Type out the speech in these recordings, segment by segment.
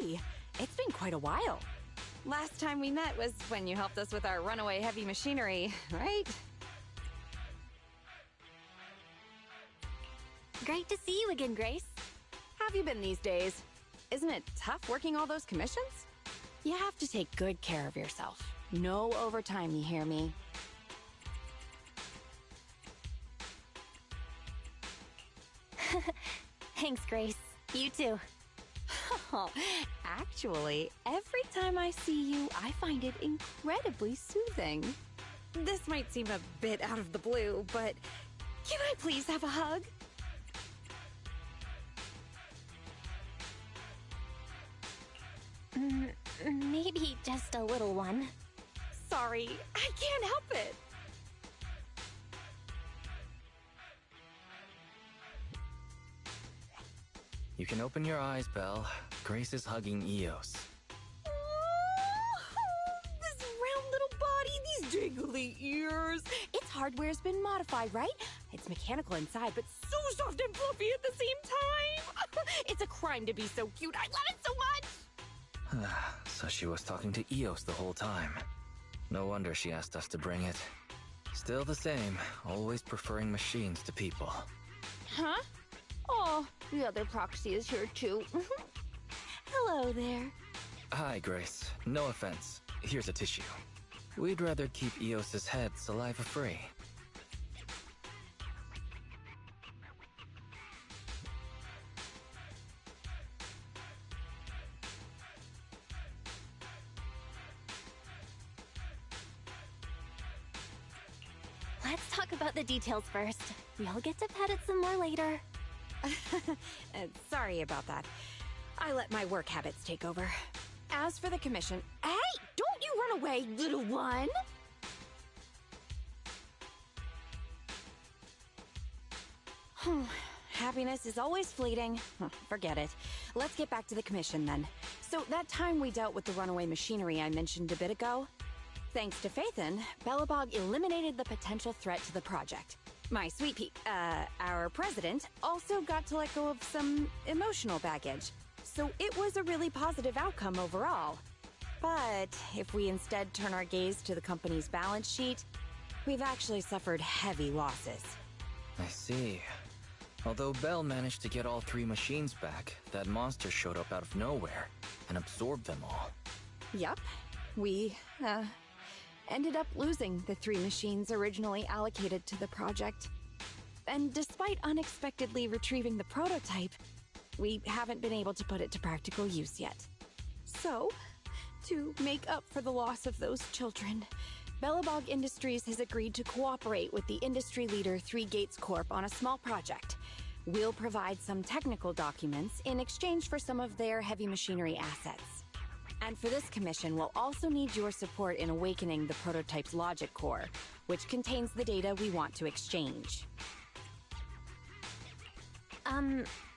Hey, it's been quite a while. Last time we met was when you helped us with our runaway heavy machinery, right? Great to see you again, Grace. Have you been these days? Isn't it tough working all those commissions? You have to take good care of yourself. No overtime, you hear me? Thanks, Grace. You too. Actually, every time I see you, I find it incredibly soothing. This might seem a bit out of the blue, but can I please have a hug? Maybe just a little one. Sorry, I can't help it. You can open your eyes, Belle. Grace is hugging Eos. Oh, this round little body, these jiggly ears. Its hardware's been modified, right? It's mechanical inside, but so soft and fluffy at the same time. It's a crime to be so cute. I love it so much. So she was talking to Eos the whole time. No wonder she asked us to bring it. Still the same, always preferring machines to people. Huh? Oh, the other proxy is here too. Hello there. Hi, Grace. No offense. Here's a tissue. We'd rather keep Eos's head saliva-free. Let's talk about the details first. We'll get to pet it some more later. Sorry about that. I let my work habits take over. As for the commission... Hey! Don't you run away, little one! Happiness is always fleeting. Forget it. Let's get back to the commission, then. So, that time we dealt with the runaway machinery I mentioned a bit ago, thanks to Phaethon, Belobog eliminated the potential threat to the project. My sweet our president also got to let go of some emotional baggage. So it was a really positive outcome overall. But if we instead turn our gaze to the company's balance sheet, we've actually suffered heavy losses. I see. Although Belle managed to get all 3 machines back, that monster showed up out of nowhere and absorbed them all. Yup. We, ended up losing the 3 machines originally allocated to the project. And despite unexpectedly retrieving the prototype, we haven't been able to put it to practical use yet. So, to make up for the loss of those children, Belobog Industries has agreed to cooperate with the industry leader 3 Gates Corp on a small project. We'll provide some technical documents in exchange for some of their heavy machinery assets. And for this commission, we'll also need your support in awakening the prototype's logic core, which contains the data we want to exchange.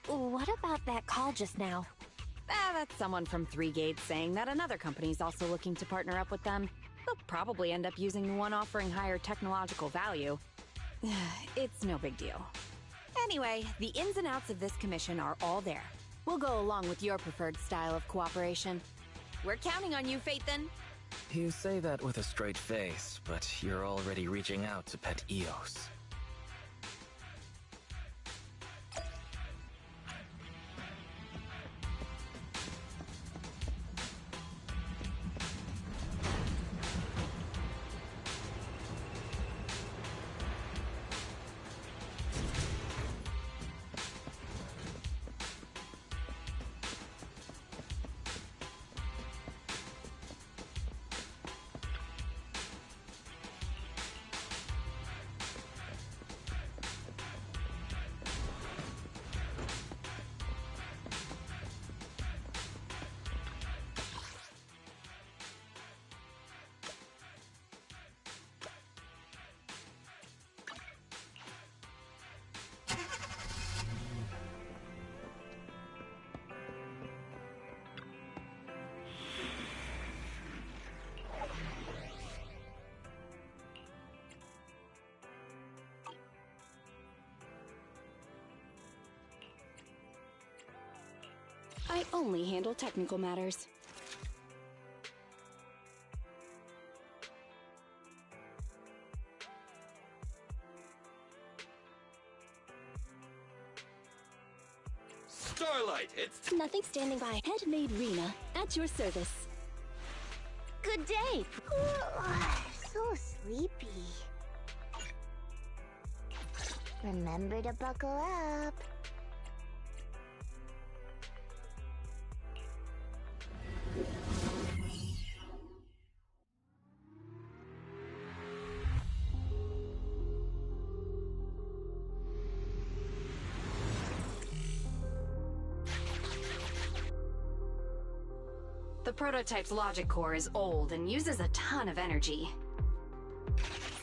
What about that call just now? That's someone from 3 Gates saying that another company's also looking to partner up with them. They'll probably end up using the one offering higher technological value. It's no big deal. Anyway, the ins and outs of this commission are all there. We'll go along with your preferred style of cooperation. We're counting on you, Phaethon. You say that with a straight face, but you're already reaching out to pet Eos. I only handle technical matters. Starlight, it's... Nothing standing by. Handmade Rena, at your service. Good day. So sleepy. Remember to buckle up. The prototype's logic core is old and uses a ton of energy.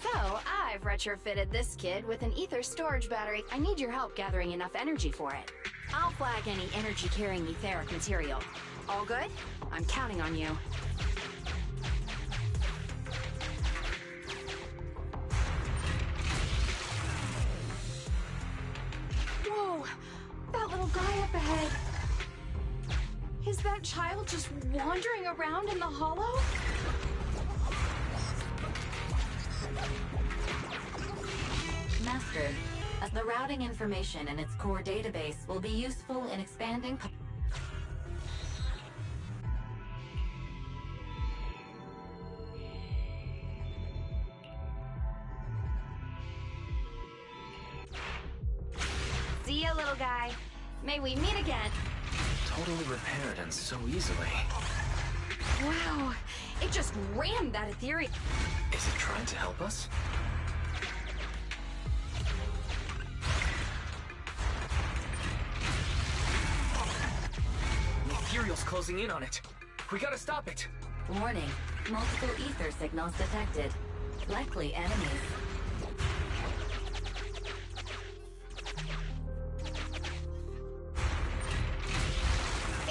So, I've retrofitted this kid with an ether storage battery. I need your help gathering enough energy for it. I'll flag any energy-carrying etheric material. All good? I'm counting on you. Whoa! That little guy up ahead! Is that child just wandering around in the hollow? Master, the routing information in its core database will be useful in expanding... See ya, little guy. May we meet again. Totally repaired and so easily. Wow, it just rammed that ethereal. Is it trying to help us? The ethereal's closing in on it. We gotta stop it. Warning, multiple ether signals detected. Likely enemies.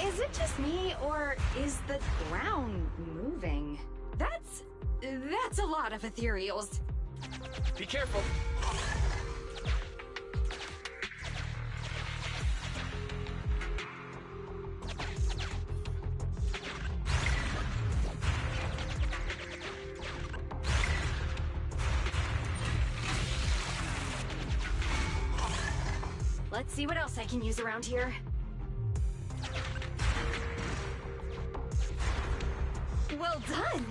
Is it just me, or is the ground moving? That's a lot of ethereals. Be careful. Let's see what else I can use around here. Well done!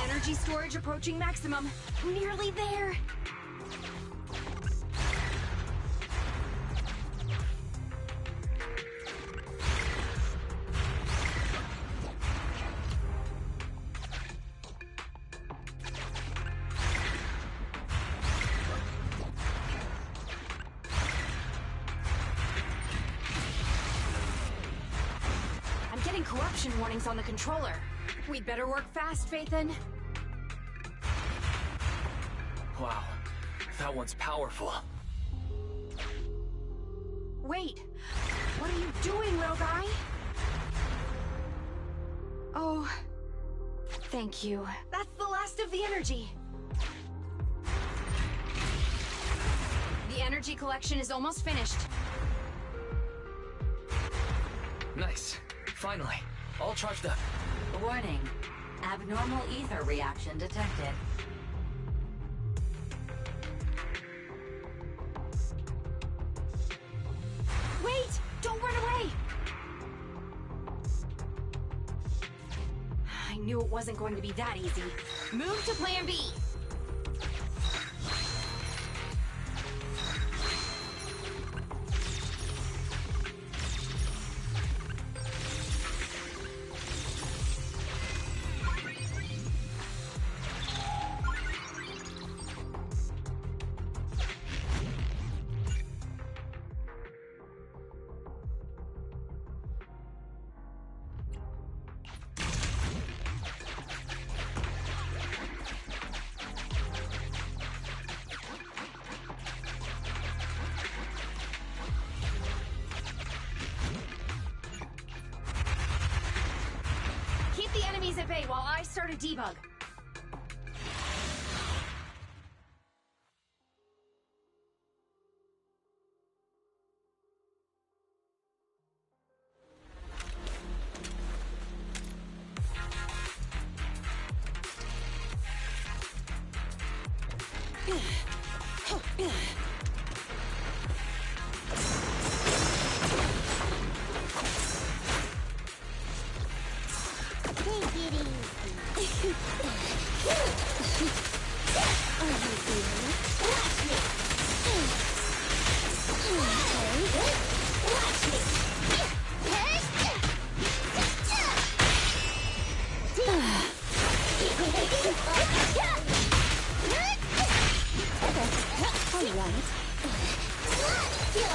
Energy storage approaching maximum. Nearly there. Corruption warnings on the controller. We'd better work fast, Phaethon. Wow, that one's powerful. Wait, what are you doing, little guy? Oh, thank you. That's the last of the energy. The energy collection is almost finished. Nice. Finally, all charged up. Warning, abnormal ether reaction detected. Wait! Don't run away! I knew it wasn't going to be that easy. Move to Plan B! Keep the enemies at bay while I start a debug.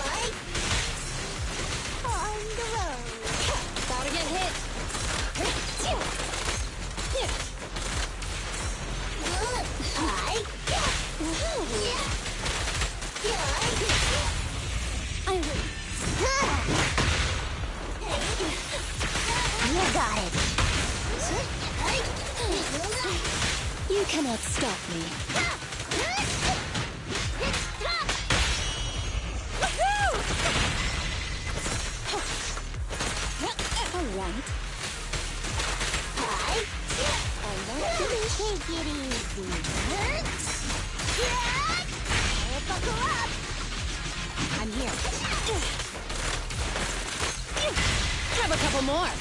right. On the road. About to get hit. I win. You got it. You cannot stop me. All right. Take it easy. Buckle up. I'm here. Grab a couple more.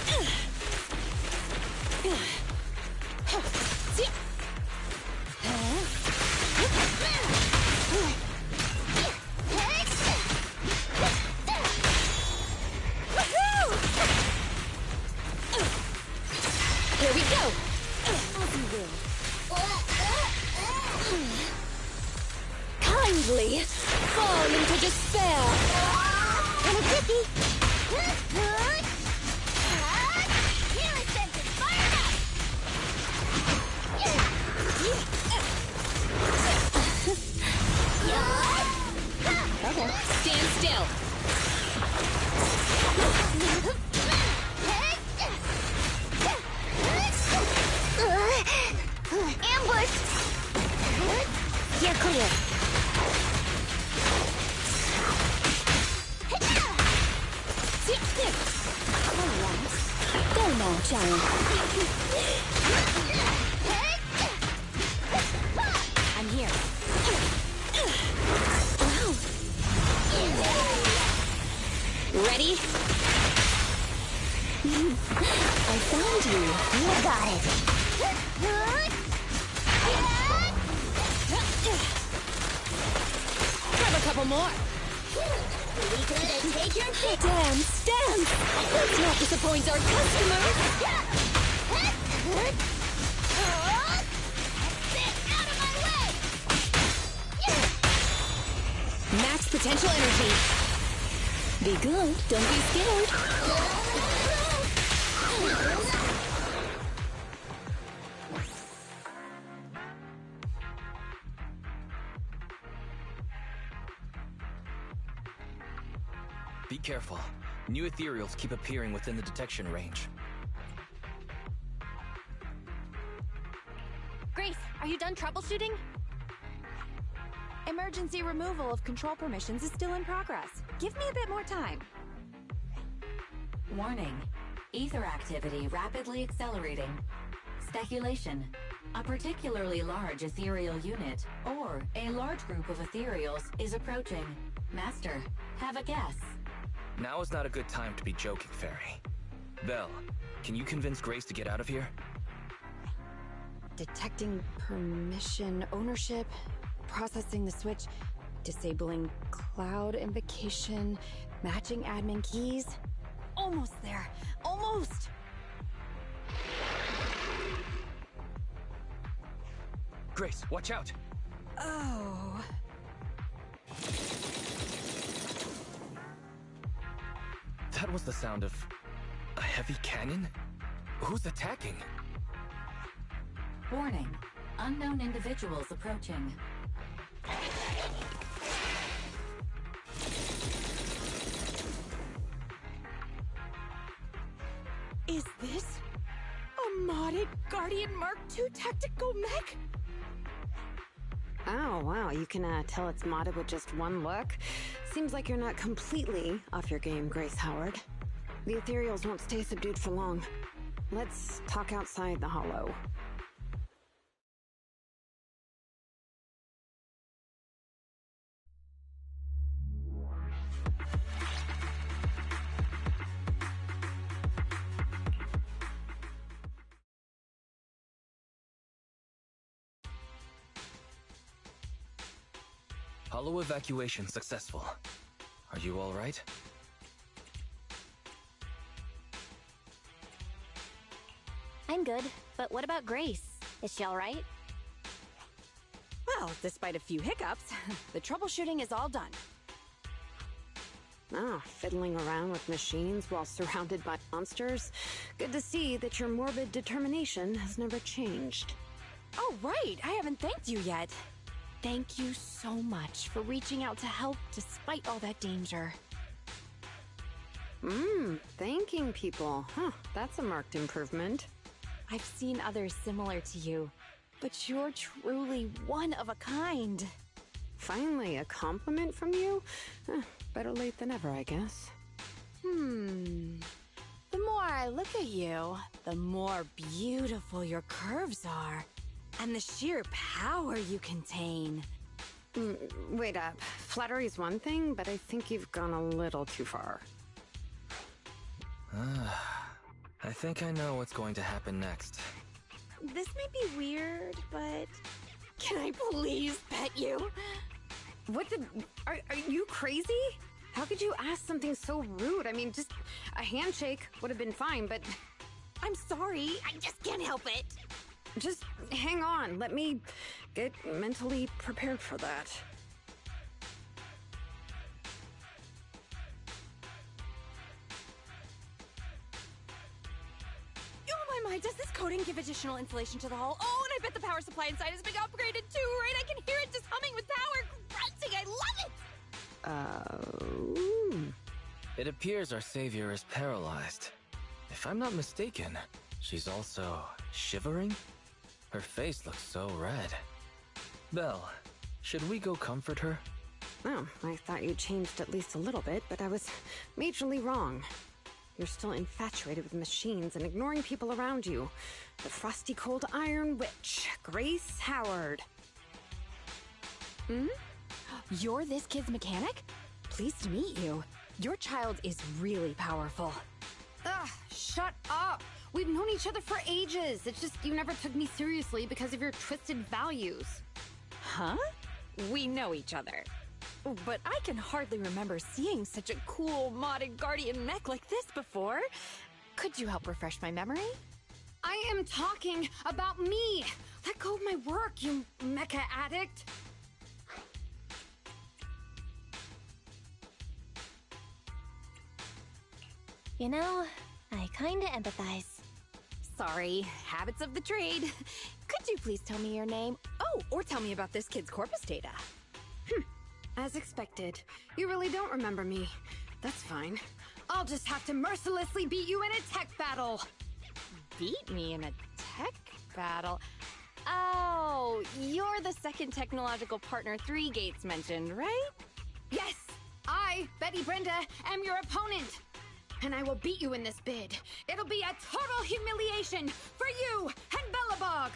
Here we go. As you will. Kindly fall into despair. And a quickie. Okay. Stand still. Ambush! You're clear. Go now, child. I'm here. Ready? I found you. You got it. Grab a couple more. Take your pick. Stand! Let's not disappoint our customers. Out of my way! Max potential energy. Be good, don't be scared. Be careful. New ethereals keep appearing within the detection range. Grace, are you done troubleshooting? Emergency removal of control permissions is still in progress. Give me a bit more time. Warning. Ether activity rapidly accelerating. Speculation. A particularly large ethereal unit, or a large group of ethereals, is approaching. Master, have a guess. Now is not a good time to be joking, Fairy. Belle, can you convince Grace to get out of here? Detecting permission ownership, processing the switch, disabling cloud invocation, matching admin keys. Almost there. Almost! Grace, watch out! Oh. That was the sound of a heavy cannon? Who's attacking? Warning. Unknown individuals approaching. Is this a modded Guardian Mark II tactical mech? Oh, wow, you can tell it's modded with just one look? Seems like you're not completely off your game, Grace Howard. The ethereals won't stay subdued for long. Let's talk outside the hollow. Hollow evacuation successful. Are you all right? I'm good, but what about Grace? Is she all right? Well, despite a few hiccups, the troubleshooting is all done. Ah, fiddling around with machines while surrounded by monsters. Good to see that your morbid determination has never changed. Oh, right! I haven't thanked you yet. Thank you so much for reaching out to help despite all that danger. Thanking people. Huh, that's a marked improvement. I've seen others similar to you, but you're truly one of a kind. Finally, a compliment from you? Better late than ever, I guess. The more I look at you, the more beautiful your curves are, and the sheer power you contain. Wait up. Flattery's one thing, but I think you've gone a little too far. I think I know what's going to happen next. This may be weird, but can I please pet you? What the... Are you crazy? How could you ask something so rude? I mean, just a handshake would have been fine, but... I'm sorry, I just can't help it. Just hang on. Let me get mentally prepared for that. Oh my, does this coating give additional insulation to the hull? Oh, and I bet the power supply inside has been upgraded too, right? I can hear it just humming with power, grunting. I love it! It appears our savior is paralyzed. If I'm not mistaken, she's also shivering? Her face looks so red. Belle, should we go comfort her? Oh, I thought you changed at least a little bit, but I was majorly wrong. You're still infatuated with machines and ignoring people around you. The frosty cold iron witch, Grace Howard. You're this kid's mechanic? Pleased to meet you. Your child is really powerful. Ugh, shut up! We've known each other for ages. It's just you never took me seriously because of your twisted values. Huh? We know each other. But I can hardly remember seeing such a cool, modded guardian mech like this before. Could you help refresh my memory? I am talking about me! Let go of my work, you mecha addict! You know, I kinda empathize. Sorry, habits of the trade. Could you please tell me your name? Oh, or tell me about this kid's corpus data. As expected, you really don't remember me. That's fine. I'll just have to mercilessly beat you in a tech battle! Beat me in a tech battle? Oh, you're the second technological partner 3 Gates mentioned, right? Yes! I, Betty Brenda, am your opponent! And I will beat you in this bid. It'll be a total humiliation for you and Bellabog!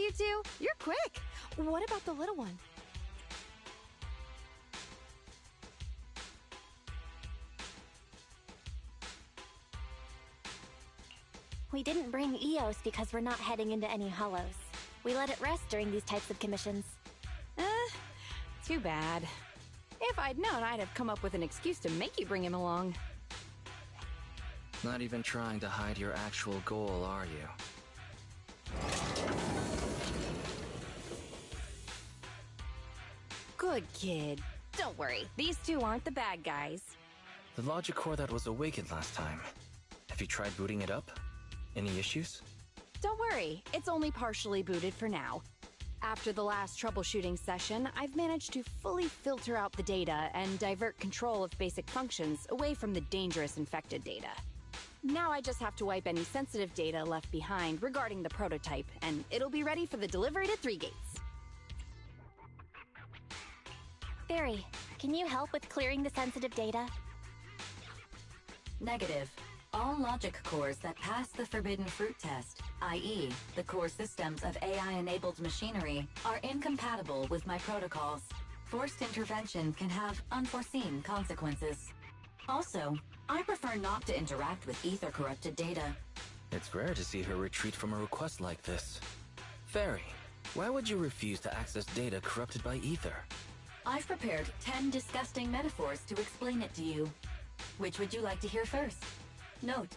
you two. You're quick. What about the little one? We didn't bring Eos because we're not heading into any hollows. We let it rest during these types of commissions. Too bad. If I'd known, I'd have come up with an excuse to make you bring him along. Not even trying to hide your actual goal, are you? Good kid. Don't worry, these two aren't the bad guys. The logic core that was awakened last time. Have you tried booting it up? Any issues? Don't worry, it's only partially booted for now. After the last troubleshooting session, I've managed to fully filter out the data and divert control of basic functions away from the dangerous infected data. Now I just have to wipe any sensitive data left behind regarding the prototype, and it'll be ready for the delivery to 3 Gates. Barry, can you help with clearing the sensitive data? Negative. All logic cores that pass the forbidden fruit test, i.e., the core systems of AI-enabled machinery, are incompatible with my protocols. Forced intervention can have unforeseen consequences. Also, I prefer not to interact with ether-corrupted data. It's rare to see her retreat from a request like this. Fairy, why would you refuse to access data corrupted by ether? I've prepared 10 disgusting metaphors to explain it to you. Which would you like to hear first? Note,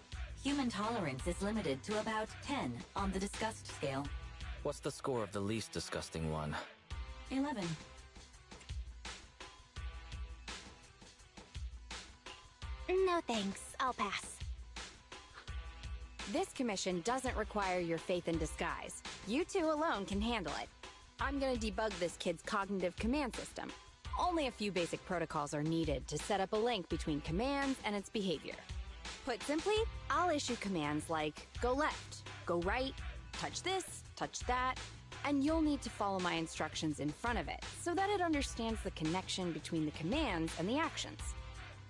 human tolerance is limited to about 10 on the disgust scale. What's the score of the least disgusting one? 11. No thanks, I'll pass. This commission doesn't require your faith in disguise. You two alone can handle it. I'm gonna debug this kid's cognitive command system. Only a few basic protocols are needed to set up a link between commands and its behavior. Put simply, I'll issue commands like go left, go right, touch this, touch that, and you'll need to follow my instructions in front of it so that it understands the connection between the commands and the actions.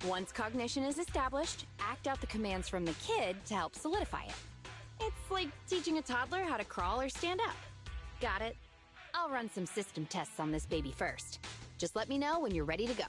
Once cognition is established, act out the commands from the kid to help solidify it. It's like teaching a toddler how to crawl or stand up. Got it? I'll run some system tests on this baby first. Just let me know when you're ready to go.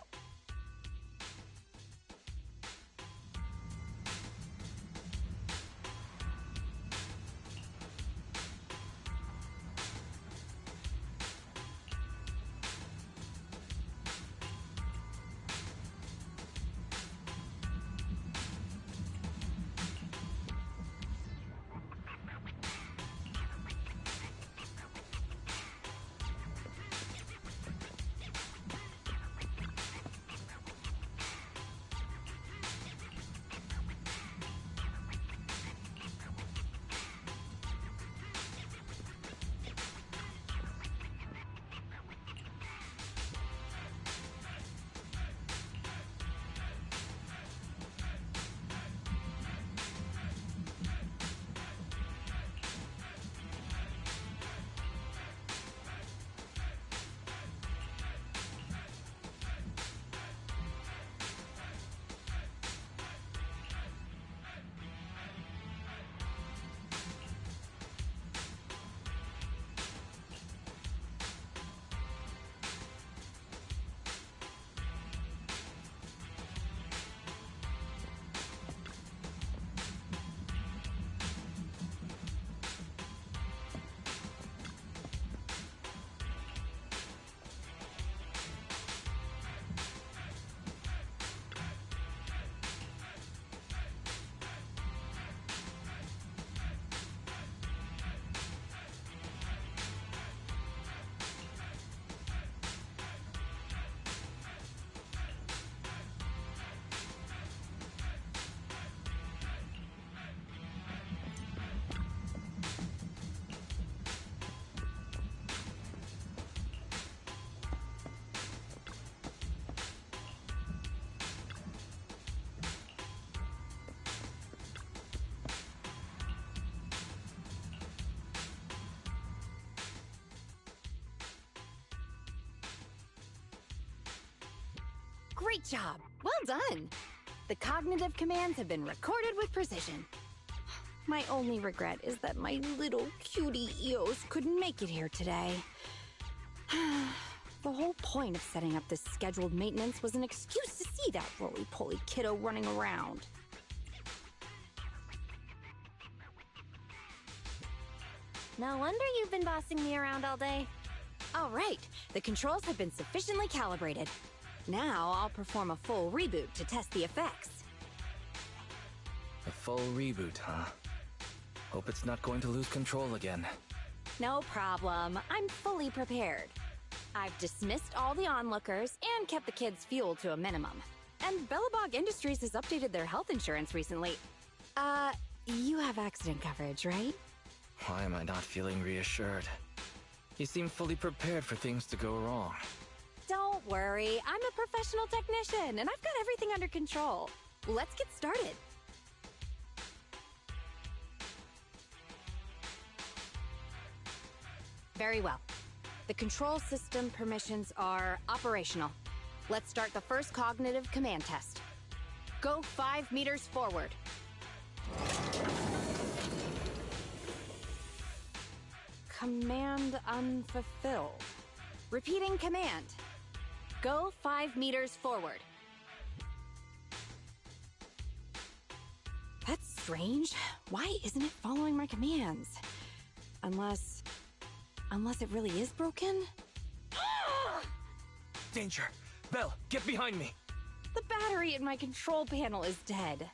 Great job! Well done! The cognitive commands have been recorded with precision. My only regret is that my little cutie Eos couldn't make it here today. The whole point of setting up this scheduled maintenance was an excuse to see that roly-poly kiddo running around. No wonder you've been bossing me around all day. All right, the controls have been sufficiently calibrated. Now I'll perform a full reboot to test the effects. A full reboot, huh? Hope it's not going to lose control again. No problem. I'm fully prepared. I've dismissed all the onlookers and kept the kids' fuel to a minimum. And Bellabog Industries has updated their health insurance recently. You have accident coverage, right? Why am I not feeling reassured? You seem fully prepared for things to go wrong. Don't worry, I'm a professional technician, and I've got everything under control. Let's get started. Very well. The control system permissions are operational. Let's start the first cognitive command test. Go 5 meters forward. Command unfulfilled. Repeating command. Go 5 meters forward. That's strange. Why isn't it following my commands? Unless it really is broken? Danger! Belle, get behind me! The battery in my control panel is dead.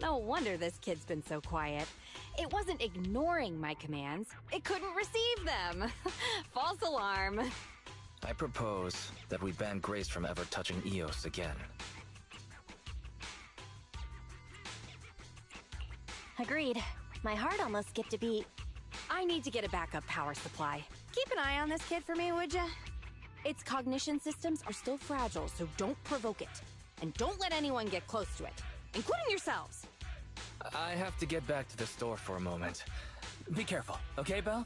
No wonder this kid's been so quiet. It wasn't ignoring my commands. It couldn't receive them. False alarm. I propose that we ban Grace from ever touching Eos again. Agreed. My heart almost skipped a beat. I need to get a backup power supply. Keep an eye on this kid for me, would ya? Its cognition systems are still fragile, so don't provoke it. And don't let anyone get close to it, including yourselves. I have to get back to the store for a moment. Be careful, okay, Belle?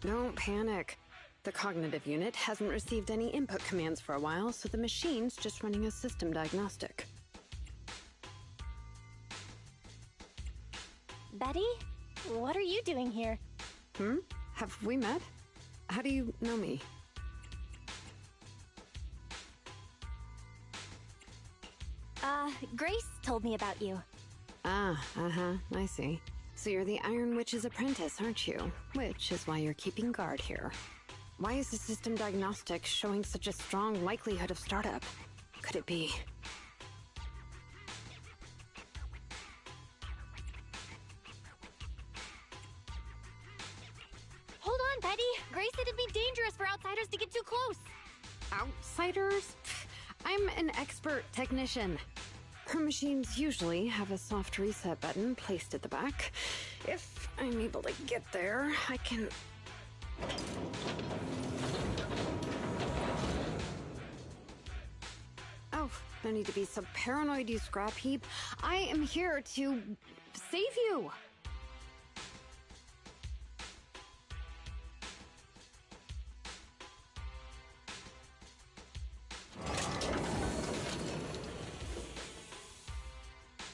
Don't panic. The cognitive unit hasn't received any input commands for a while, so the machine's just running a system diagnostic. Betty? What are you doing here? Have we met? How do you know me? Grace told me about you. I see. So you're the Iron Witch's apprentice, aren't you? Which is why you're keeping guard here. Why is the system diagnostic showing such a strong likelihood of startup? Could it be? Hold on, Betty. Grace said it'd be dangerous for outsiders to get too close. Outsiders? I'm an expert technician. Her machines usually have a soft reset button placed at the back. If I'm able to get there, I can... Oh, no need to be so paranoid, you scrap heap. I am here to save you.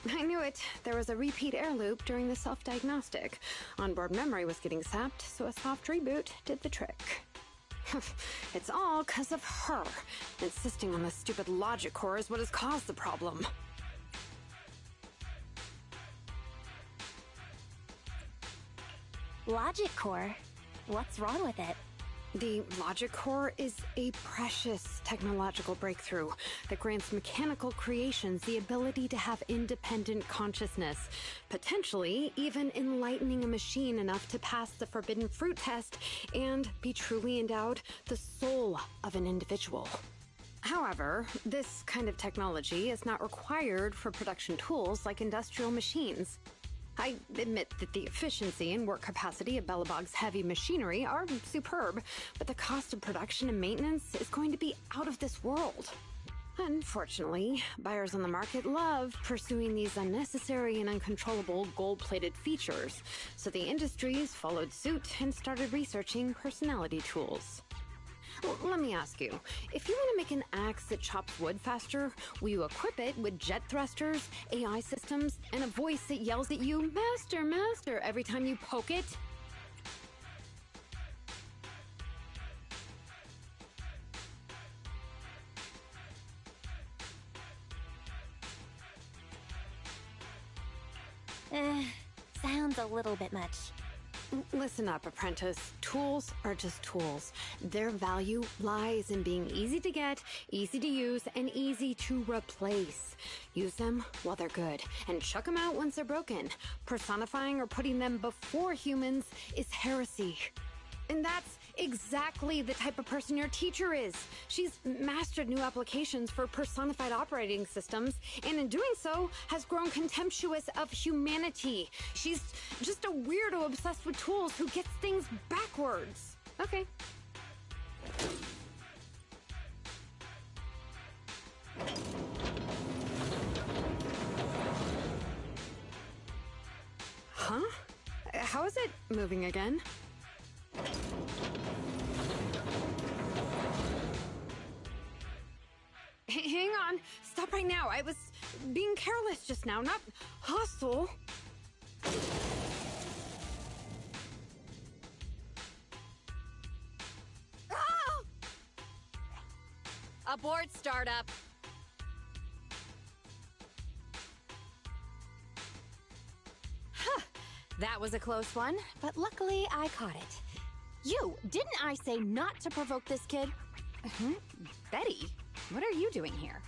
I knew it. There was a repeat air loop during the self-diagnostic. Onboard memory was getting sapped, so a soft reboot did the trick. It's all because of her. Insisting on the stupid logic core is what has caused the problem. Logic core. What's wrong with it? The logic core is a precious technological breakthrough that grants mechanical creations the ability to have independent consciousness, potentially even enlightening a machine enough to pass the forbidden fruit test and be truly endowed the soul of an individual. However, this kind of technology is not required for production tools like industrial machines. I admit that the efficiency and work capacity of Belobog's heavy machinery are superb, but the cost of production and maintenance is going to be out of this world. Unfortunately, buyers on the market love pursuing these unnecessary and uncontrollable gold-plated features, so the industries followed suit and started researching personality tools. Let me ask you, if you want to make an axe that chops wood faster, will you equip it with jet thrusters, AI systems, and a voice that yells at you, "Master, Master," every time you poke it? Sounds a little bit much. Listen up, apprentice. Tools are just tools. Their value lies in being easy to get, easy to use, and easy to replace. Use them while they're good, and chuck them out once they're broken. Personifying or putting them before humans is heresy. And that's exactly the type of person your teacher is. She's mastered new applications for personified operating systems, and in doing so, has grown contemptuous of humanity. She's just a weirdo obsessed with tools who gets things backwards. Okay. Huh? How is it moving again? Hang on. Stop right now. I was being careless just now, not hostile. Ah! Abort startup. Huh. That was a close one, but luckily I caught it. You, didn't I say not to provoke this kid? Betty, what are you doing here?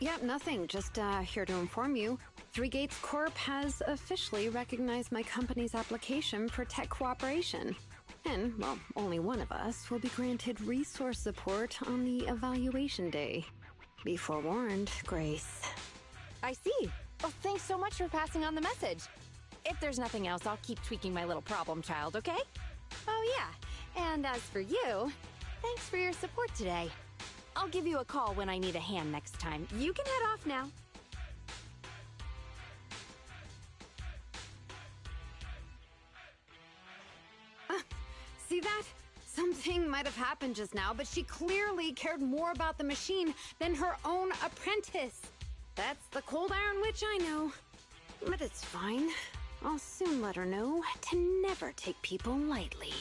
Yeah, nothing. Just, here to inform you. Three Gates Corp has officially recognized my company's application for tech cooperation. And, well, only one of us will be granted resource support on the evaluation day. Be forewarned, Grace. I see. Oh, thanks so much for passing on the message. If there's nothing else, I'll keep tweaking my little problem child, okay? Oh, yeah. And as for you, thanks for your support today. I'll give you a call when I need a hand next time. You can head off now. See that? Something might have happened just now, but she clearly cared more about the machine than her own apprentice. That's the cold iron witch I know. But it's fine. I'll soon let her know to never take people lightly.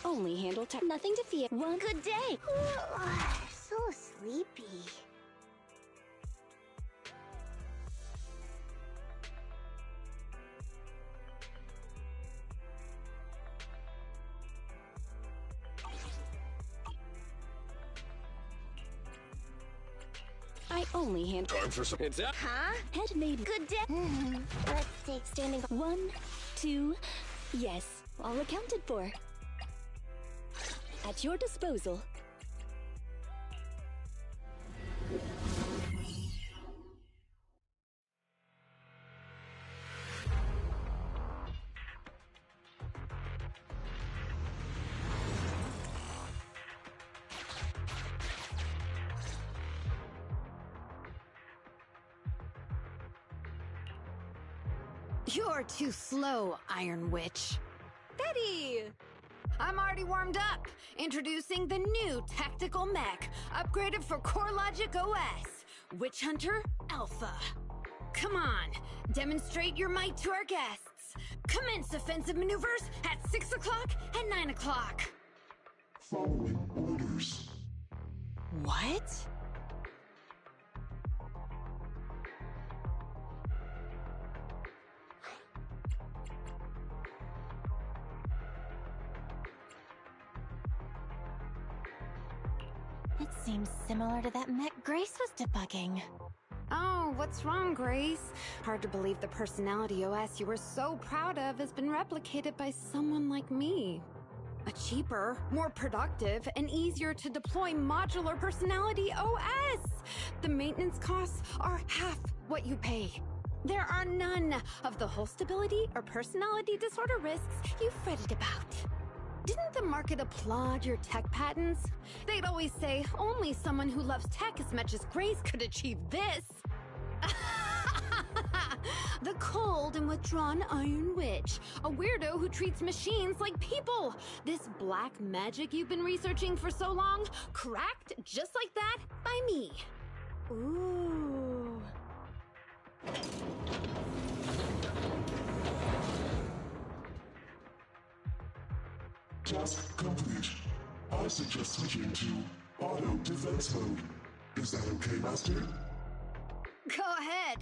only handle tech. Nothing to fear. One good day. So sleepy. I only handle. Time for some. It's up. Huh? Head made. Good day. Let's take standing. 1, 2. Yes, all accounted for. At your disposal. You're too slow, Iron Witch. Betty! I'm already warmed up. Introducing the new tactical mech, upgraded for CoreLogic OS, Witch Hunter Alpha. Come on, demonstrate your might to our guests. Commence offensive maneuvers at 6 o'clock and 9 o'clock. Following orders. What? It seems similar to that mech Grace was debugging. Oh, what's wrong, Grace? Hard to believe the personality OS you were so proud of has been replicated by someone like me. A cheaper, more productive, and easier to deploy modular personality OS! The maintenance costs are half what you pay. There are none of the whole stability or personality disorder risks you fretted about. Didn't the market applaud your tech patents? They'd always say only someone who loves tech as much as Grace could achieve this. The cold and withdrawn Iron Witch, a weirdo who treats machines like people. This black magic you've been researching for so long, cracked just like that by me. Ooh. Task complete. I suggest switching to auto defense mode. Is that okay, Master? Go ahead.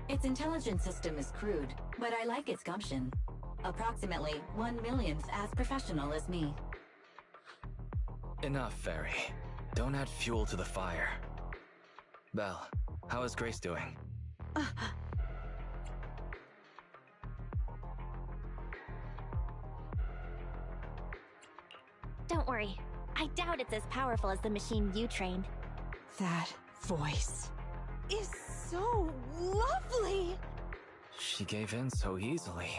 Its intelligence system is crude, but I like its gumption. Approximately 1/1,000th as professional as me. Enough, Fairy. Don't add fuel to the fire. Belle, how is Grace doing? Don't worry. I doubt it's as powerful as the machine you trained. That voice is so lovely. She gave in so easily.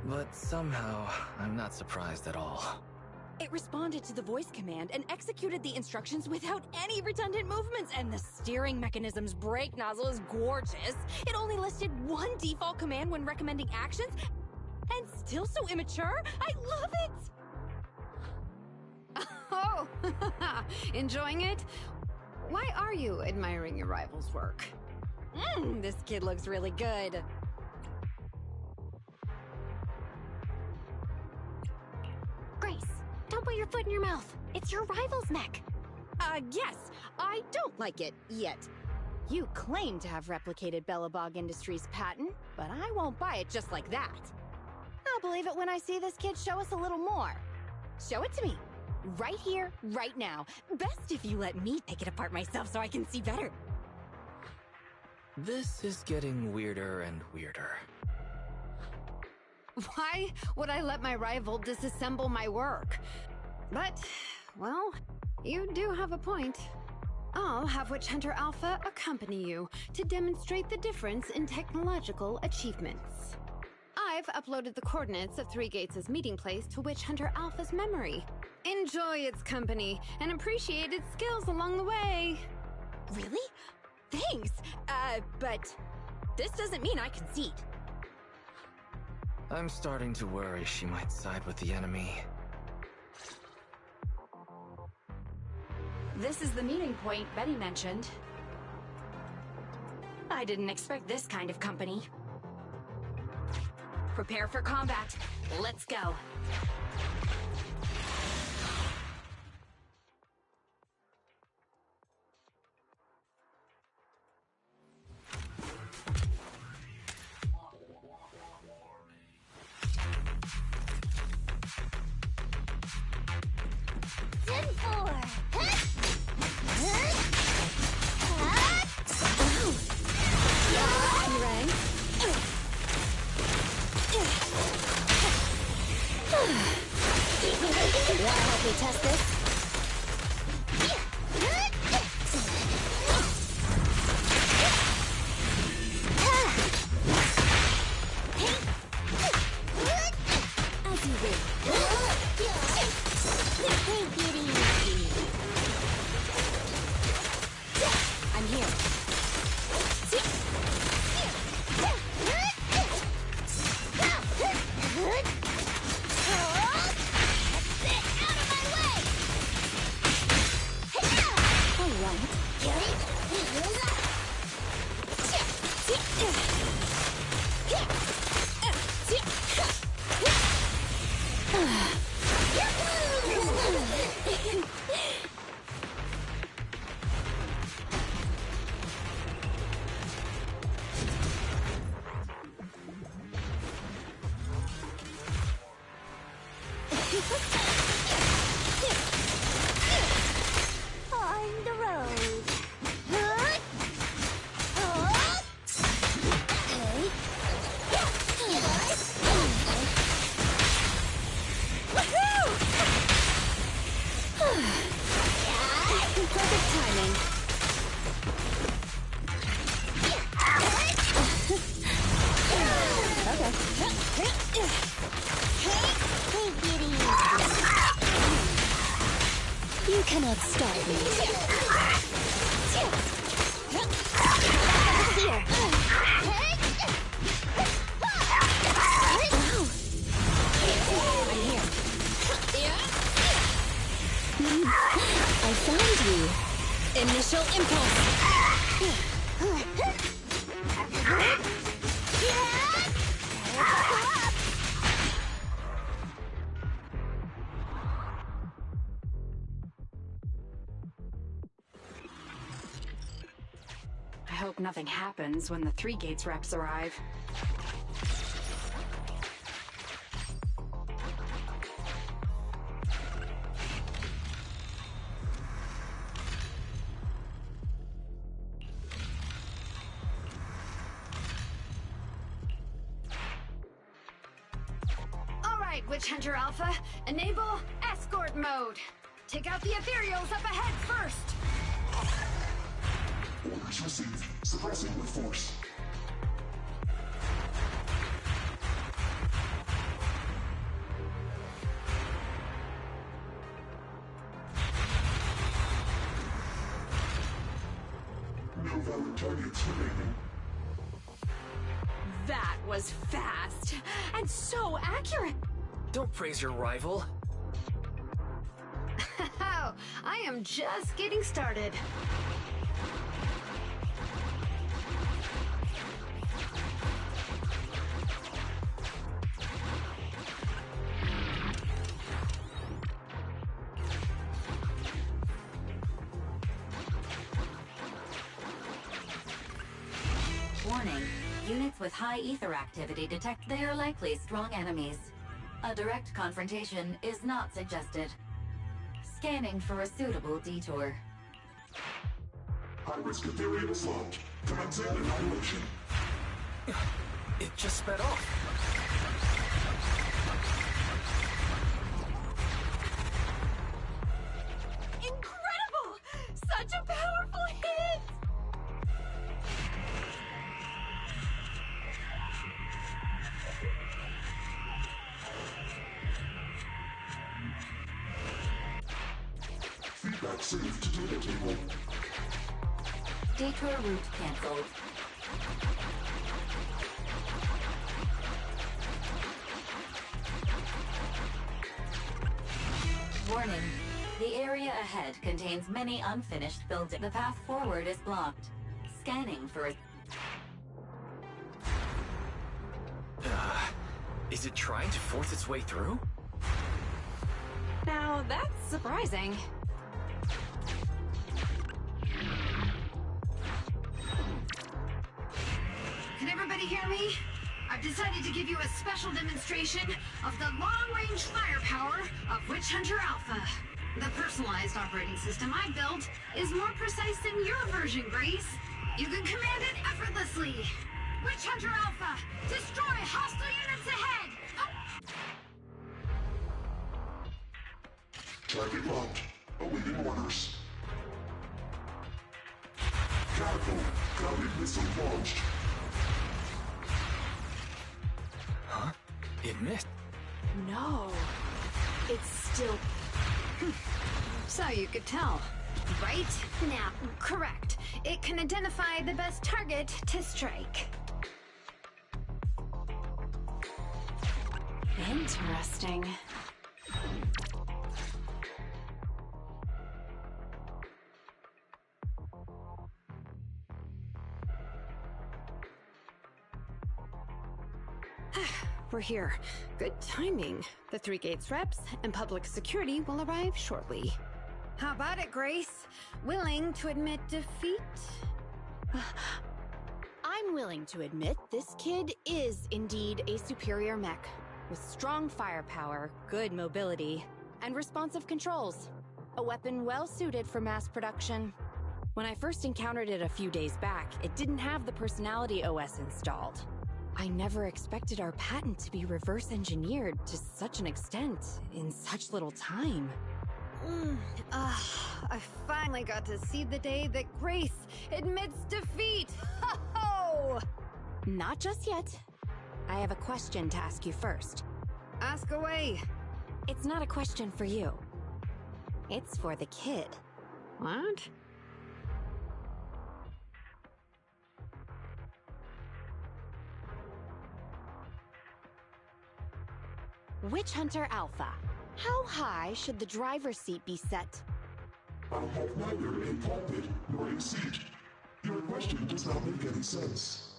But somehow, I'm not surprised at all. It responded to the voice command and executed the instructions without any redundant movements, and the steering mechanism's brake nozzle is gorgeous. It only listed one default command when recommending actions, and still so immature. I love it! Oh, enjoying it? Why are you admiring your rival's work? This kid looks really good. Grace, don't put your foot in your mouth. It's your rival's mech. Yes, I don't like it yet. You claim to have replicated Bellabog Industries' patent, but I won't buy it just like that. I'll believe it when I see this kid show us a little more. Show it to me. Right here, right now. Best if you let me take it apart myself so I can see better. This is getting weirder and weirder. Why would I let my rival disassemble my work? But, well, you do have a point. I'll have Witch Hunter Alpha accompany you to demonstrate the difference in technological achievements. I've uploaded the coordinates of Three Gates' meeting place to Witch Hunter Alpha's memory. Enjoy its company and appreciate its skills along the way. Really? Thanks. But this doesn't mean I concede. I'm starting to worry she might side with the enemy. This is the meeting point Betty mentioned. I didn't expect this kind of company. Prepare for combat. Let's go. Wanna help me test this? As you wish. Take it easy. I'm here. On the road. Perfect timing. You cannot stop me. Here. I'm here. I found you. Initial impulse. I hope nothing happens when the 3 Gates reps arrive. Alright, Witch Hunter Alpha, enable escort mode. Take out the ethereals up ahead first. Orders received. Suppressing with force. No valid targets remaining. That was fast and so accurate. Don't praise your rival. I am just getting started. Warning. Units with high ether activity detect they are likely strong enemies. A direct confrontation is not suggested. Scanning for a suitable detour. High-risk ethereal is locked. Commencing annihilation. It just sped off. Incredible! Such a powerful hit! Feedback saved to data table. Detour route cancelled. Warning. The area ahead contains many unfinished buildings. The path forward is blocked. Scanning for a... Is it trying to force its way through? Now, that's surprising. Can everybody hear me? I've decided to give you a special demonstration of the long-range firepower of Witch Hunter Alpha. The personalized operating system I built is more precise than your version, Grace. You can command it effortlessly. Witch Hunter Alpha, destroy hostile units ahead! Target locked. Awaiting orders. Catapult. Guided missile launched. Huh? It missed. No. It's still... So you could tell, right? Now, correct. It can identify the best target to strike. Interesting. We're here. Good timing. The Three Gates reps and public security will arrive shortly. How about it, Grace? Willing to admit defeat? I'm willing to admit this kid is indeed a superior mech, with strong firepower, good mobility, and responsive controls. A weapon well suited for mass production. When I first encountered it a few days back, it didn't have the personality OS installed. I never expected our patent to be reverse engineered to such an extent in such little time. I finally got to see the day that Grace admits defeat! Ho-ho! Not just yet. I have a question to ask you first. Ask away. It's not a question for you. It's for the kid. What? Witch Hunter Alpha. How high should the driver's seat be set? I have neither a pulpit nor a seat. Your question does not make any sense.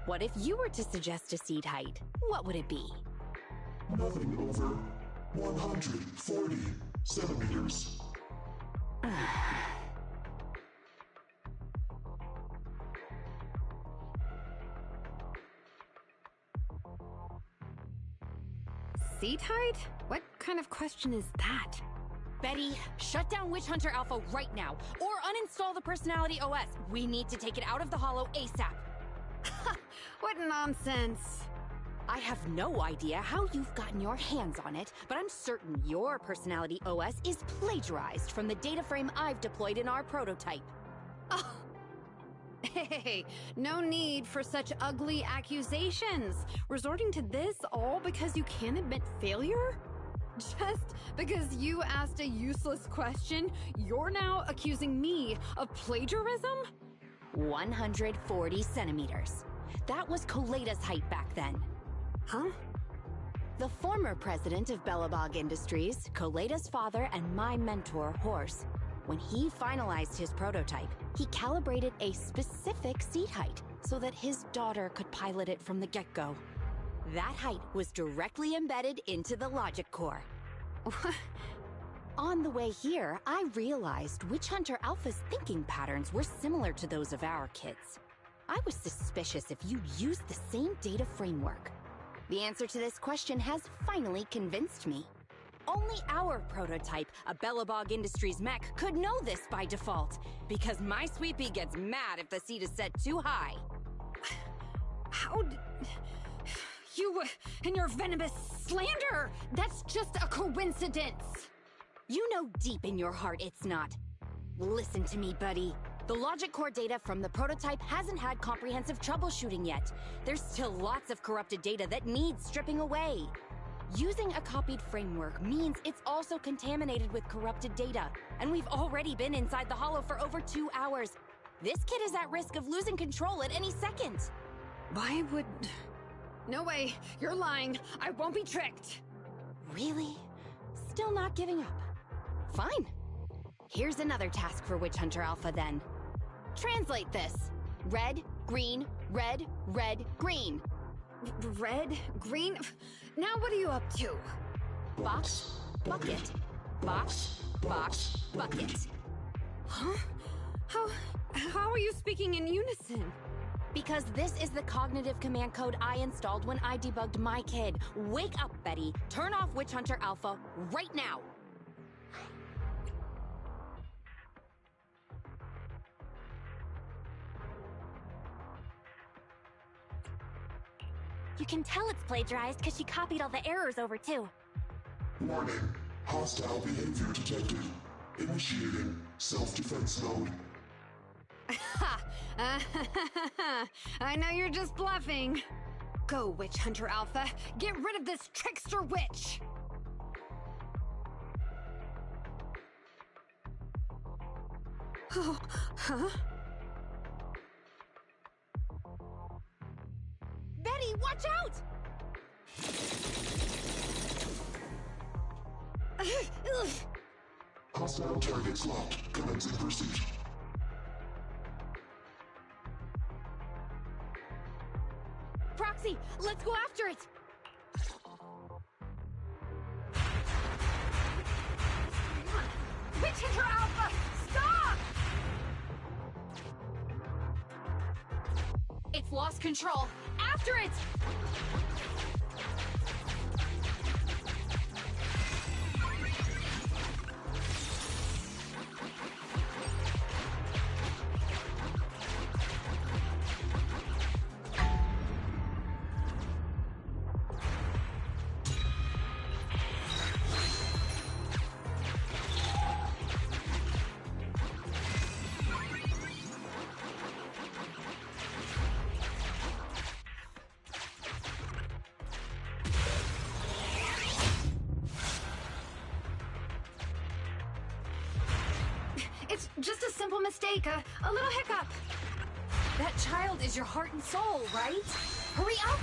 What if you were to suggest a seat height? What would it be? Nothing over 140 centimeters. Seat height? What kind of question is that? Betty, shut down Witch Hunter Alpha right now, or uninstall the Personality OS. We need to take it out of the Hollow ASAP. What nonsense! I have no idea how you've gotten your hands on it, but I'm certain your Personality OS is plagiarized from the data frame I've deployed in our prototype. Oh. Hey, no need for such ugly accusations. Resorting to this all because you can't admit failure? Just because you asked a useless question, you're now accusing me of plagiarism? 140 centimeters. That was Koleda's height back then. Huh? The former president of Bellabog Industries, Koleda's father and my mentor, Horse, when he finalized his prototype, he calibrated a specific seat height so that his daughter could pilot it from the get-go. That height was directly embedded into the logic core. On the way here, I realized Witch Hunter Alpha's thinking patterns were similar to those of our kids. I was suspicious if you used the same data framework. The answer to this question has finally convinced me. Only our prototype, a Bellabog Industries mech, could know this by default, because my sweepy gets mad if the seat is set too high. How did... You and your venomous slander! That's just a coincidence! You know deep in your heart it's not. Listen to me, buddy. The logic core data from the prototype hasn't had comprehensive troubleshooting yet. There's still lots of corrupted data that needs stripping away. Using a copied framework means it's also contaminated with corrupted data, and we've already been inside the Hollow for over 2 hours. This kid is at risk of losing control at any second. Why would... No way! You're lying! I won't be tricked! Really? Still not giving up? Fine. Here's another task for Witch Hunter Alpha then. Translate this. Red, green, red, red, green. Red? Green? Now what are you up to? Box, bucket. Box, box, bucket. Huh? How are you speaking in unison? Because this is the cognitive command code I installed when I debugged my kid. Wake up, Betty. Turn off Witch Hunter Alpha right now. You can tell it's plagiarized because she copied all the errors over too. Warning. Hostile behavior detected. Initiating self-defense mode. Ha! I know you're just bluffing. Go, Witch Hunter Alpha. Get rid of this trickster witch! Oh, huh? Betty, watch out! Hostile targets locked. Commencing pursuit. Proxy, let's go after it! Witch Hunter Alpha! Stop! It's lost control. After it! It's just a simple mistake, a little hiccup. That child is your heart and soul, right? Hurry up!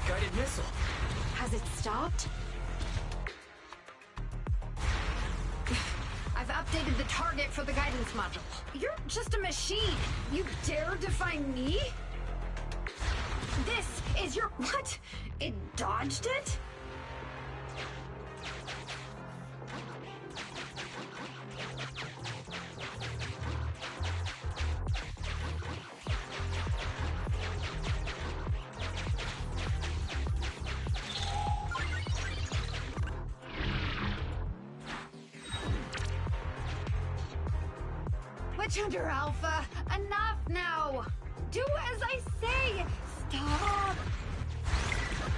Guided missile. Has it stopped? I've updated the target for the guidance module. You're just a machine. You dare defy me? This is your... What? It dodged it? Witch Hunter Alpha, enough now! Do as I say! Stop!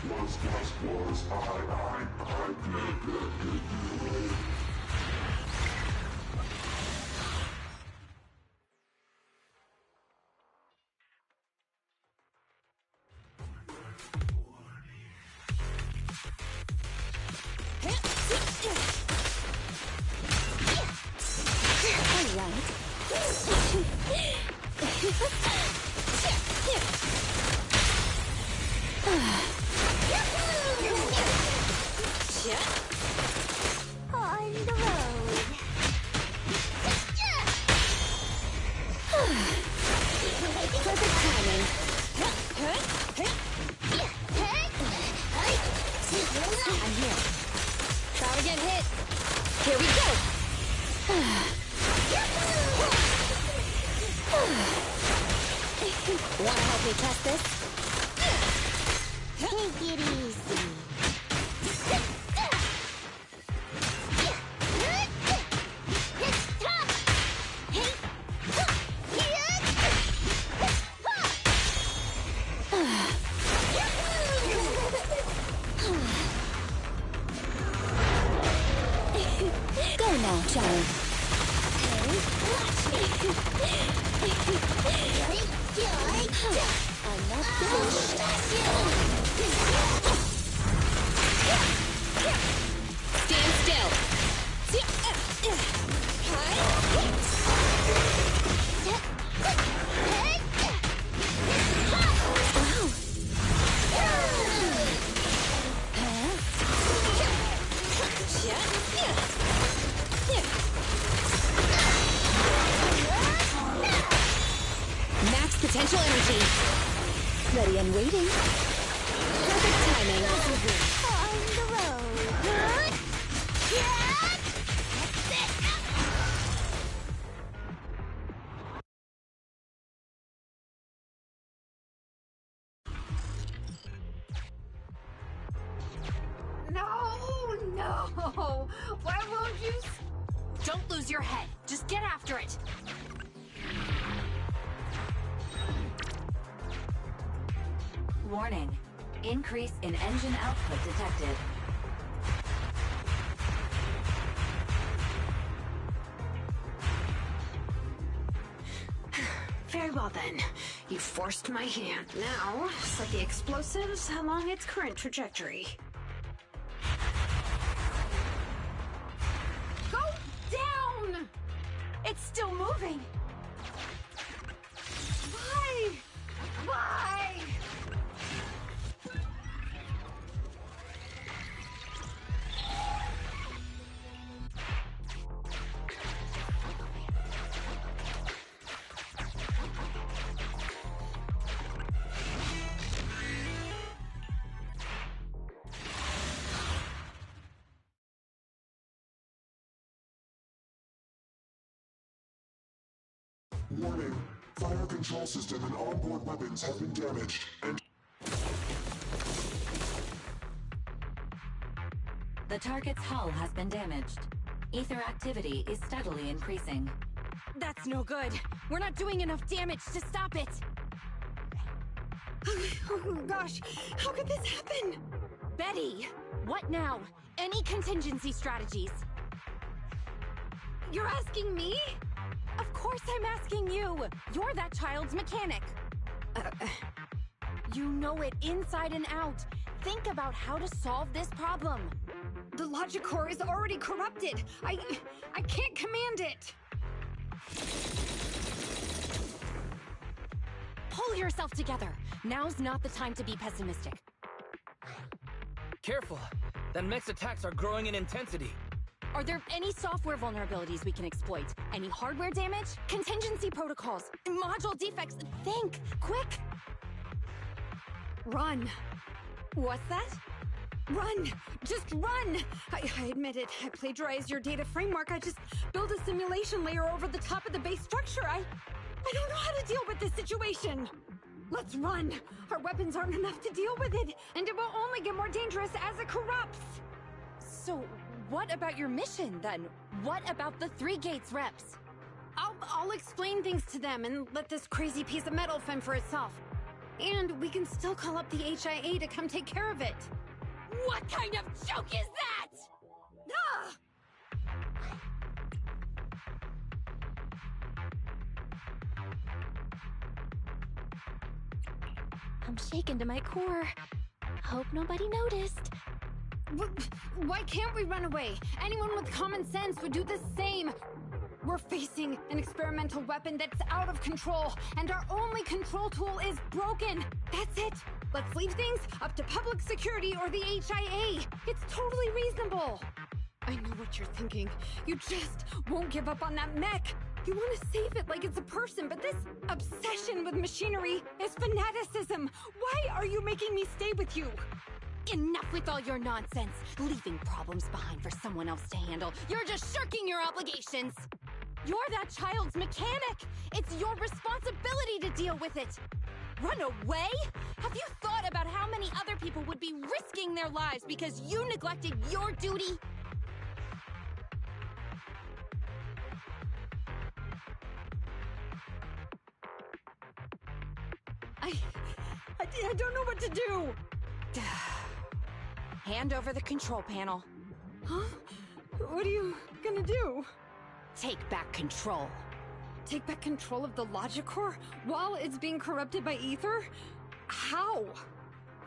Was, I. On the road. Perfect timing. I'm here. Try to get hit. Here we go. Wanna help me test this? Take it easy. It's tough. Hey. Go now, child. Watch me. I'm not finished. Stand still. energy. Ready and waiting. Perfect timing. On the road. No! Why won't you? Don't lose your head. Just get after it. Warning. Increase in engine output detected. Very well then. You forced my hand. Now, set the explosives along its current trajectory. Go down! It's still moving. Why? Why? Warning. Fire control system and onboard weapons have been damaged, and The target's hull has been damaged. Ether activity is steadily increasing. That's no good. We're not doing enough damage to stop it. Oh gosh, how could this happen? Betty, what now? Any contingency strategies? You're asking me? Of course I'm asking you. You're that child's mechanic. You know it inside and out. Think about how to solve this problem. The logic core is already corrupted. I can't command it. Pull yourself together. Now's not the time to be pessimistic. Careful. That mech's attacks are growing in intensity. Are there any software vulnerabilities we can exploit? Any hardware damage? Contingency protocols? Module defects? Think! Quick! Run. What's that? Run! Just run! I admit it. I plagiarized your data framework. I just built a simulation layer over the top of the base structure. I don't know how to deal with this situation. Let's run. Our weapons aren't enough to deal with it, and it will only get more dangerous as it corrupts. So, what about your mission, then? What about the Three Gates reps? I'll explain things to them and let this crazy piece of metal fend for itself. And we can still call up the HIA to come take care of it. What kind of joke is that? Ah! I'm shaken to my core. Hope nobody noticed. Why can't we run away? Anyone with common sense would do the same. We're facing an experimental weapon that's out of control, and our only control tool is broken. That's it. Let's leave things up to public security or the HIA. It's totally reasonable. I know what you're thinking. You just won't give up on that mech. You want to save it like it's a person, but this obsession with machinery is fanaticism. Why are you making me stay with you? Enough with all your nonsense. Leaving problems behind for someone else to handle. You're just shirking your obligations. You're that child's mechanic. It's your responsibility to deal with it. Run away? Have you thought about how many other people would be risking their lives because you neglected your duty? I don't know what to do. Hand over the control panel. Huh? What are you gonna do? Take back control. Take back control of the logic core while it's being corrupted by ether? How?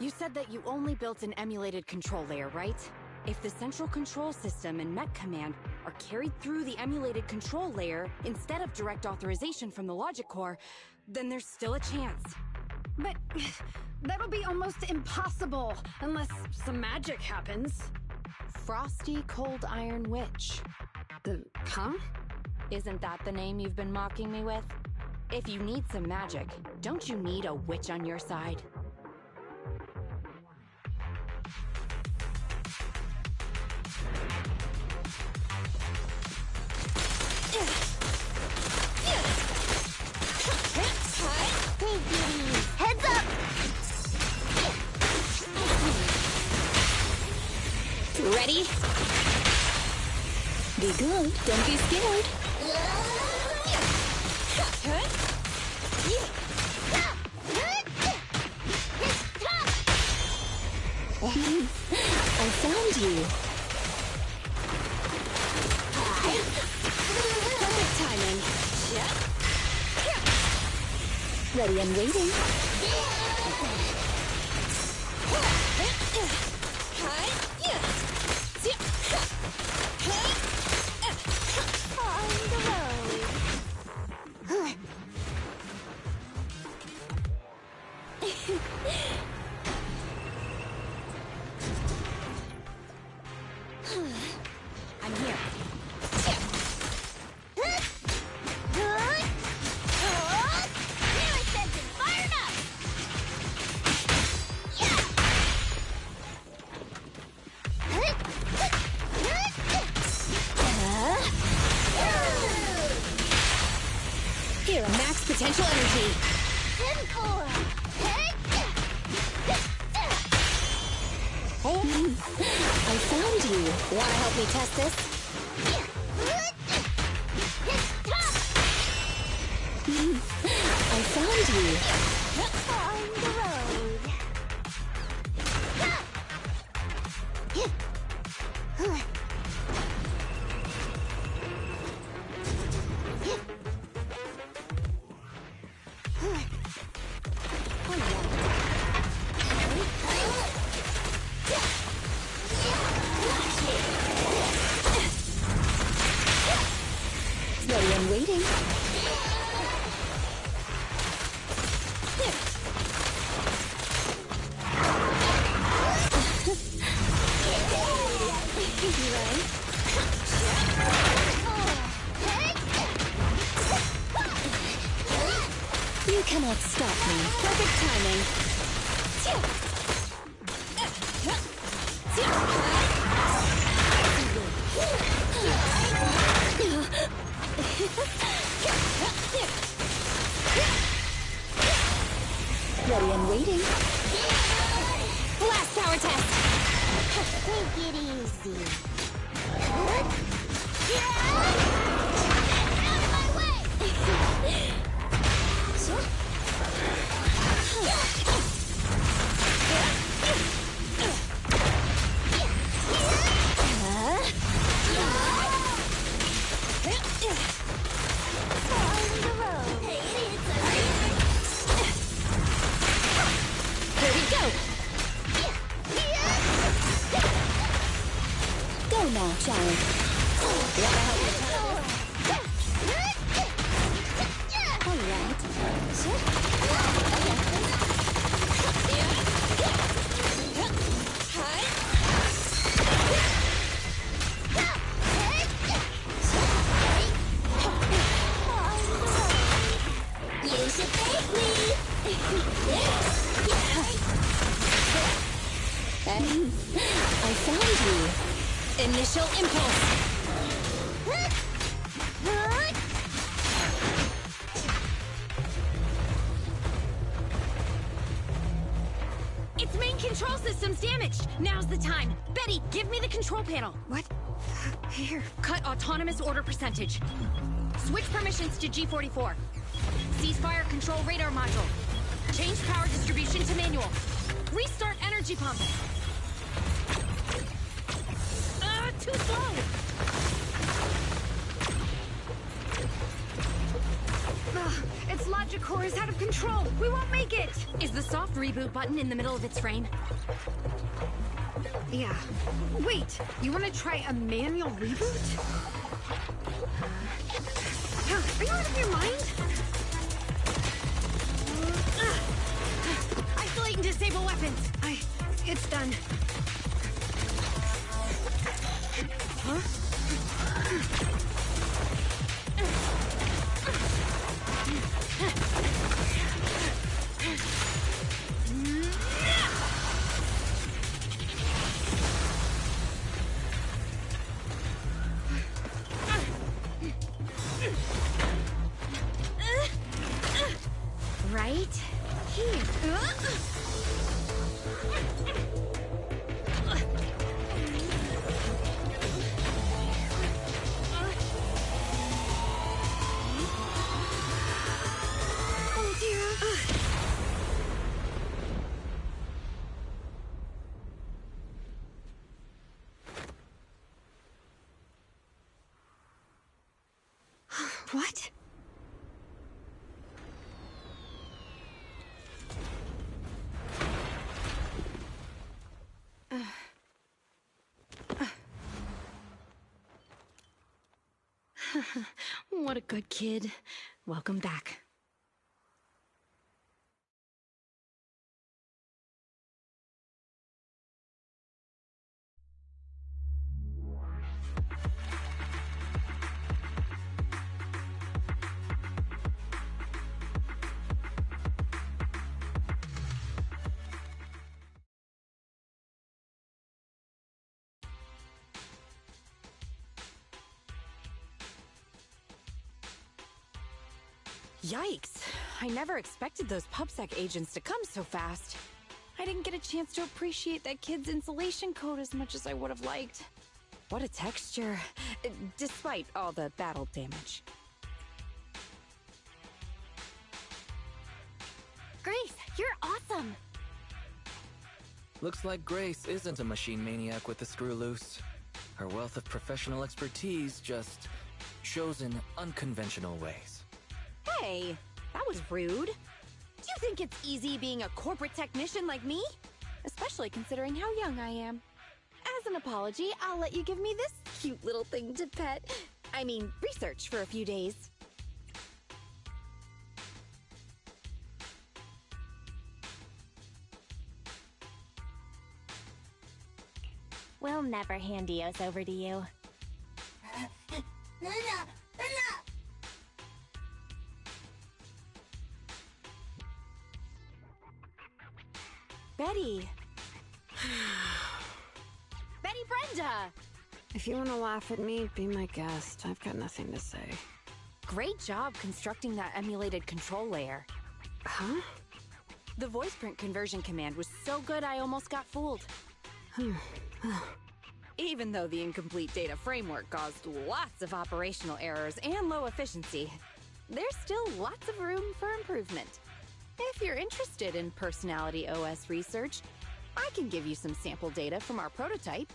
You said that you only built an emulated control layer, right? If the central control system and mech command are carried through the emulated control layer instead of direct authorization from the logic core, then there's still a chance. But that'll be almost impossible unless some magic happens. Frosty Cold Iron Witch. Huh? Isn't that the name you've been mocking me with? If you need some magic, don't you need a witch on your side? Heads up! Ready? Be good, don't be scared. I found you. Perfect timing. Ready and waiting. On the road. I'm here. Newest engine fired up! Here, max potential energy. 10-4. I found you. Wanna help me test this? I found you. On the road. Ready and waiting. You cannot stop me. Perfect timing. Ready and waiting. Blast power test. Take it easy. Out of my way! On the road. Here we go. Go now, child. Wanna help me test this? All right. You should thank me! I found you. Initial impulse. Its main control system's damaged. Now's the time. Betty, give me the control panel. What? Here. Cut autonomous order percentage. Switch permissions to G44. Ceasefire control radar module. Change power distribution to manual. Restart energy pump. Too slow. Its logic core is out of control. We won't make it. Is the soft reboot button in the middle of its frame? Yeah. Wait, you want to try a manual reboot? Are you out of your mind? Isolate and disable weapons. It's done. Huh? What? What a good kid. Welcome back. Yikes! I never expected those PubSec agents to come so fast. I didn't get a chance to appreciate that kid's insulation coat as much as I would have liked. What a texture, despite all the battle damage. Grace, you're awesome! Looks like Grace isn't a machine maniac with the screw loose. Her wealth of professional expertise just shows in unconventional ways. Hey, that was rude. Do you think it's easy being a corporate technician like me? Especially considering how young I am. As an apology, I'll let you give me this cute little thing to pet. I mean, research for a few days. We'll never hand Eos over to you. Betty. Betty Brenda! If you want to laugh at me, be my guest. I've got nothing to say. Great job constructing that emulated control layer. Huh? The voice print conversion command was so good I almost got fooled. Even though the incomplete data framework caused lots of operational errors and low efficiency, there's still lots of room for improvement. If you're interested in Personality OS research, I can give you some sample data from our prototype.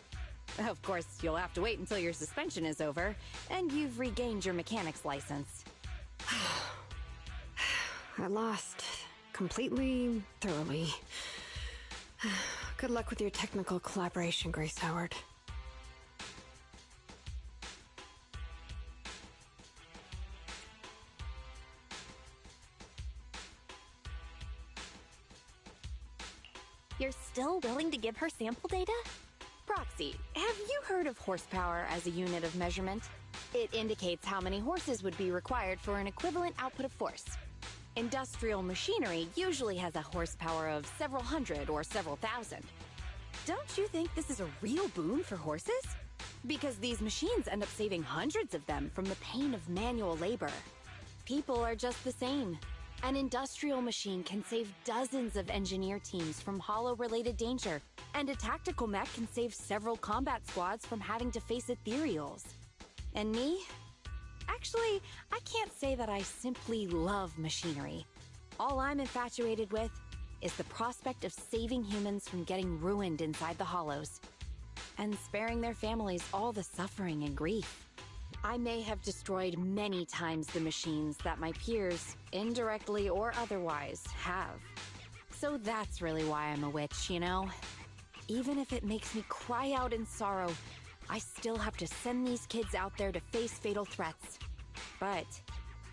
Of course, you'll have to wait until your suspension is over and you've regained your mechanics license. I lost. Completely, thoroughly. Good luck with your technical collaboration, Grace Howard. You're still willing to give her sample data? Proxy, have you heard of horsepower as a unit of measurement? It indicates how many horses would be required for an equivalent output of force. Industrial machinery usually has a horsepower of several hundred or several thousand. Don't you think this is a real boon for horses? Because these machines end up saving hundreds of them from the pain of manual labor. People are just the same. An industrial machine can save dozens of engineer teams from hollow-related danger, and a tactical mech can save several combat squads from having to face ethereals. And me? Actually, I can't say that I simply love machinery. All I'm infatuated with is the prospect of saving humans from getting ruined inside the hollows, and sparing their families all the suffering and grief. I may have destroyed many times the machines that my peers, indirectly or otherwise, have. So that's really why I'm a witch, you know? Even if it makes me cry out in sorrow, I still have to send these kids out there to face fatal threats. But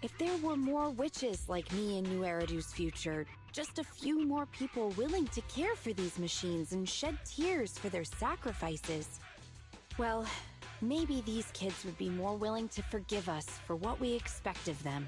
if there were more witches like me in New Eridu's future, just a few more people willing to care for these machines and shed tears for their sacrifices, well, maybe these kids would be more willing to forgive us for what we expect of them.